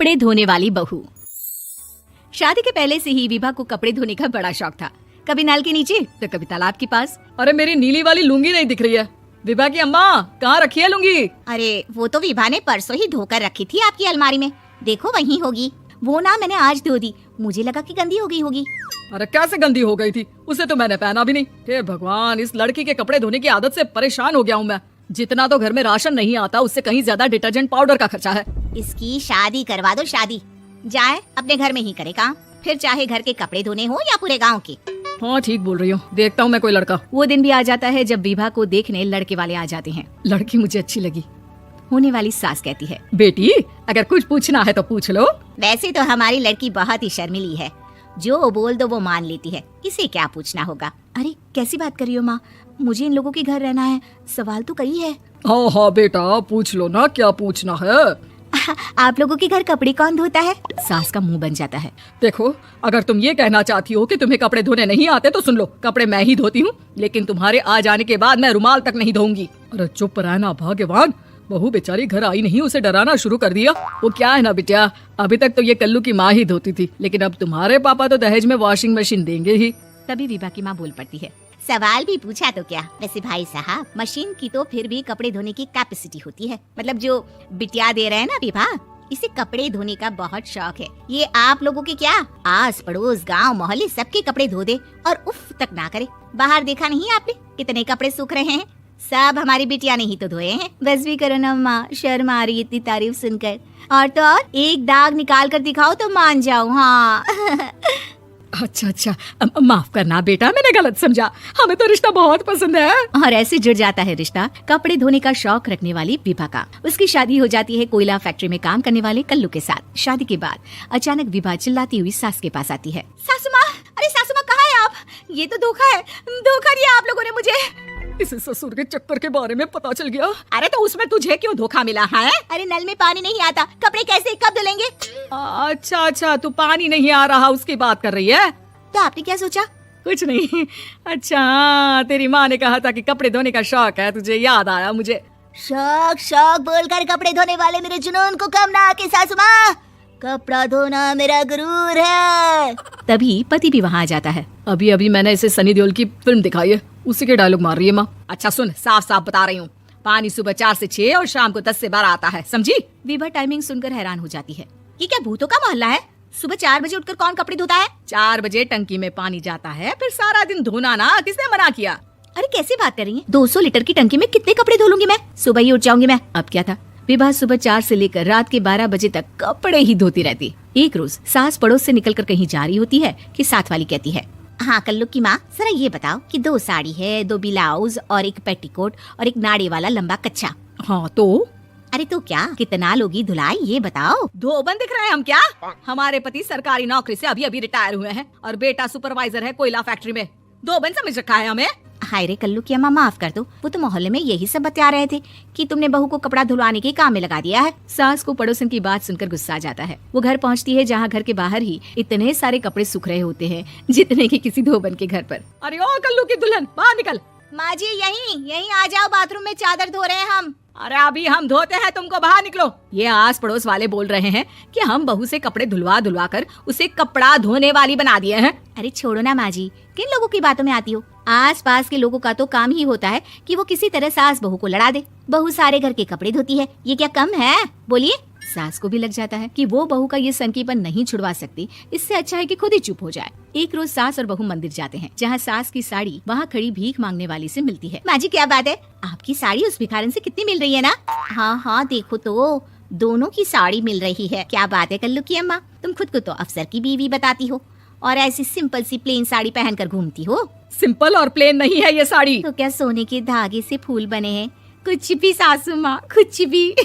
कपड़े धोने वाली बहू। शादी के पहले से ही विभा को कपड़े धोने का बड़ा शौक था। कभी नल के नीचे तो कभी तालाब के पास। अरे मेरी नीली वाली लुंगी नहीं दिख रही है। विभा की अम्मा कहाँ रखी है लुंगी? अरे वो तो विभा ने परसों ही धोकर रखी थी आपकी अलमारी में, देखो वहीं होगी। वो ना मैंने आज धो दी, मुझे लगा कि गंदी हो गई होगी। अरे कैसे गंदी हो गई थी, उसे तो मैंने पहना भी नहीं। हे भगवान, इस लड़की के कपड़े धोने की आदत से परेशान हो गया हूँ मैं। जितना तो घर में राशन नहीं आता उससे कहीं ज्यादा डिटर्जेंट पाउडर का खर्चा है। इसकी शादी करवा दो, शादी जाए अपने घर में ही करे काम, फिर चाहे घर के कपड़े धोने हो या पूरे गांव के। हाँ ठीक बोल रही हूँ, देखता हूँ मैं कोई लड़का। वो दिन भी आ जाता है जब विभा को देखने लड़के वाले आ जाते हैं। लड़की मुझे अच्छी लगी। होने वाली सास कहती है, बेटी अगर कुछ पूछना है तो पूछ लो। वैसे तो हमारी लड़की बहुत ही शर्मीली है, जो बोल दो वो मान लेती है, इसे क्या पूछना होगा। अरे कैसी बात कर रही हो माँ, मुझे इन लोगों के घर रहना है, सवाल तो कई है। हाँ हाँ बेटा पूछ लो ना, क्या पूछना है। आप लोगों के घर कपड़े कौन धोता है? सास का मुंह बन जाता है। देखो अगर तुम ये कहना चाहती हो कि तुम्हें कपड़े धोने नहीं आते तो सुन लो, कपड़े मैं ही धोती हूँ, लेकिन तुम्हारे आ जाने के बाद मैं रुमाल तक नहीं धोऊंगी। अरे चुप रहना भगवान, बहू बेचारी घर आई नहीं, उसे डराना शुरू कर दिया। वो क्या है ना बिटिया, अभी तक तो ये कल्लू की माँ ही धोती थी, लेकिन अब तुम्हारे पापा तो दहेज में वॉशिंग मशीन देंगे ही। तभी विभा की माँ बोल पड़ती है, सवाल भी पूछा तो क्या। वैसे भाई साहब, मशीन की तो फिर भी कपड़े धोने की कैपेसिटी होती है, मतलब जो बिटिया दे रहे हैं ना विभा, इसे कपड़े धोने का बहुत शौक है। ये आप लोगों के क्या आस पड़ोस गांव मोहल्ले सबके कपड़े धो दे और उफ तक ना करे। बाहर देखा नहीं आपने कितने कपड़े सूख रहे हैं, सब हमारी बिटिया ने ही तो धोए हैं। बस भी करो ना माँ, शर्म आ रही है इतनी तारीफ सुनकर। और तो और एक दाग निकाल कर दिखाओ तो मान जाऊँ। हाँ अच्छा अच्छा, माफ करना बेटा, मैंने गलत समझा, हमें तो रिश्ता बहुत पसंद है। और ऐसे जुड़ जाता है रिश्ता कपड़े धोने का शौक रखने वाली विभा का। उसकी शादी हो जाती है कोयला फैक्ट्री में काम करने वाले कल्लू के साथ। शादी के बाद अचानक विभा चिल्लाती हुई सास के पास आती है, सासू माँ, अरे सासू माँ कहाँ है आप? ये तो धोखा है, धोखा दिया आप लोगों ने मुझे। इसे ससुर के चक्कर के बारे में पता चल गया। अरे तो उसमें तुझे क्यों धोखा मिला है? अरे नल में पानी नहीं आता, कपड़े कैसे कब धुलेंगे? अच्छा अच्छा, तू पानी नहीं आ रहा उसकी बात कर रही है? तो आपने क्या सोचा? कुछ नहीं। अच्छा तेरी माँ ने कहा था कि कपड़े धोने का शौक है, तुझे याद आया मुझे। शौक शौक बोलकर कपड़े धोने वाले मेरे जुनून को कम ना आके सासू माँ, कपड़ा धोना मेरा गुरूर है। तभी पति भी वहाँ आ जाता है। अभी अभी मैंने इसे सनी देओल की फिल्म दिखाई है, उसी के डायलॉग मार रही है माँ। अच्छा सुन, साफ साफ बता रही हूँ, पानी सुबह 4 से 6 और शाम को 10 से 12 आता है, समझी? विभा टाइमिंग सुनकर हैरान हो जाती है। ये क्या भूतों का मोहल्ला है? सुबह 4 बजे उठकर कौन कपड़े धोता है? 4 बजे टंकी में पानी जाता है, फिर सारा दिन धोना ना, किसने मना किया? अरे कैसी बात कर रही है? 200 लीटर की टंकी में कितने कपड़े धो लूंगी मैं, सुबह ही उठ जाऊंगी मैं। अब क्या था, विभा सुबह 4 से लेकर रात के 12 बजे तक कपड़े ही धोती रहती। एक रोज सास पड़ोस से निकलकर कहीं जा रही होती है कि साथ वाली कहती है, हाँ कल्लू की माँ, जरा ये बताओ कि 2 साड़ी है, 2 ब्लाउज और एक पेटीकोट और एक नाड़े वाला लंबा कच्चा। हाँ तो? अरे तो क्या, कितना लोगी धुलाई ये बताओ। धोबन दिख रहे हैं हम क्या? हमारे पति सरकारी नौकरी से अभी अभी रिटायर हुए हैं और बेटा सुपरवाइजर है कोयला फैक्ट्री में। धोबन समझ रखा है हमें? हाय रे कल्लू की अम्मा, माफ कर दो, वो तो मोहल्ले में यही सब बता रहे थे कि तुमने बहू को कपड़ा धुलवाने के काम में लगा दिया है। सास को पड़ोसन की बात सुनकर गुस्सा आ जाता है। वो घर पहुंचती है जहां घर के बाहर ही इतने सारे कपड़े सूख रहे होते हैं जितने कि किसी धोबन के घर पर। अरे ओ कल्लू की दुल्हन, बाहर निकल। माँ जी यहीं आ जाओ, बाथरूम में चादर धो रहे हैं हम। अरे अभी हम धोते हैं, तुमको बाहर निकलो। ये आस पड़ोस वाले बोल रहे हैं कि हम बहू से कपड़े धुलवा धुलवा कर उसे कपड़ा धोने वाली बना दिए हैं। अरे छोड़ो ना माँ जी, किन लोगों की बातों में आती हो? आस पास के लोगों का तो काम ही होता है कि वो किसी तरह सास बहू को लड़ा दे। बहू सारे घर के कपड़े धोती है, ये क्या कम है? बोलिए। सास को भी लग जाता है कि वो बहू का ये सनकीपन नहीं छुड़वा सकती, इससे अच्छा है कि खुद ही चुप हो जाए। एक रोज सास और बहू मंदिर जाते हैं, जहाँ सास की साड़ी वहाँ खड़ी भीख मांगने वाली से मिलती है। माँ जी क्या बात है, आपकी साड़ी उस भिखारन से कितनी मिल रही है ना? हाँ हाँ देखो तो, दोनों की साड़ी मिल रही है। क्या बात है कल्लू की अम्मा, तुम खुद को तो अफसर की बीवी बताती हो और ऐसी सिंपल सी प्लेन साड़ी पहनकर घूमती हो। सिंपल और प्लेन नहीं है ये साड़ी। तो क्या सोने के धागे से फूल बने हैं? कुछ भी सासू माँ, कुछ भी।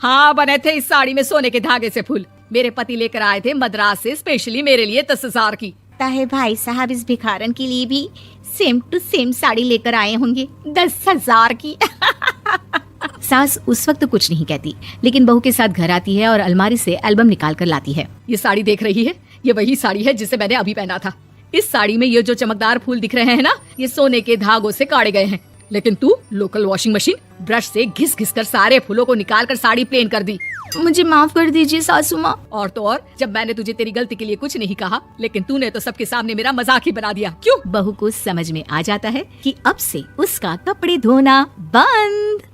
हाँ बने थे इस साड़ी में सोने के धागे से फूल। मेरे पति लेकर आए थे मद्रास से स्पेशली मेरे लिए 10,000 की। ताहे भाई साहब इस भिखारन के लिए भी सेम टू सेम साड़ी लेकर आए होंगे 10,000 की। सास उस वक्त तो कुछ नहीं कहती, लेकिन बहू के साथ घर आती है और अलमारी से एल्बम निकाल कर लाती है। ये साड़ी देख रही है, ये वही साड़ी है जिसे मैंने अभी पहना था। इस साड़ी में ये जो चमकदार फूल दिख रहे हैं ना, ये सोने के धागों से काटे गए हैं। लेकिन तू लोकल वॉशिंग मशीन ब्रश से घिस घिस कर सारे फूलों को निकाल कर साड़ी प्लेन कर दी। मुझे माफ कर दीजिए सासू माँ। और तो और, जब मैंने तुझे तेरी गलती के लिए कुछ नहीं कहा, लेकिन तूने तो सबके सामने मेरा मजाक ही बना दिया। क्यों? बहू को समझ में आ जाता है कि अब से उसका कपड़े धोना बंद।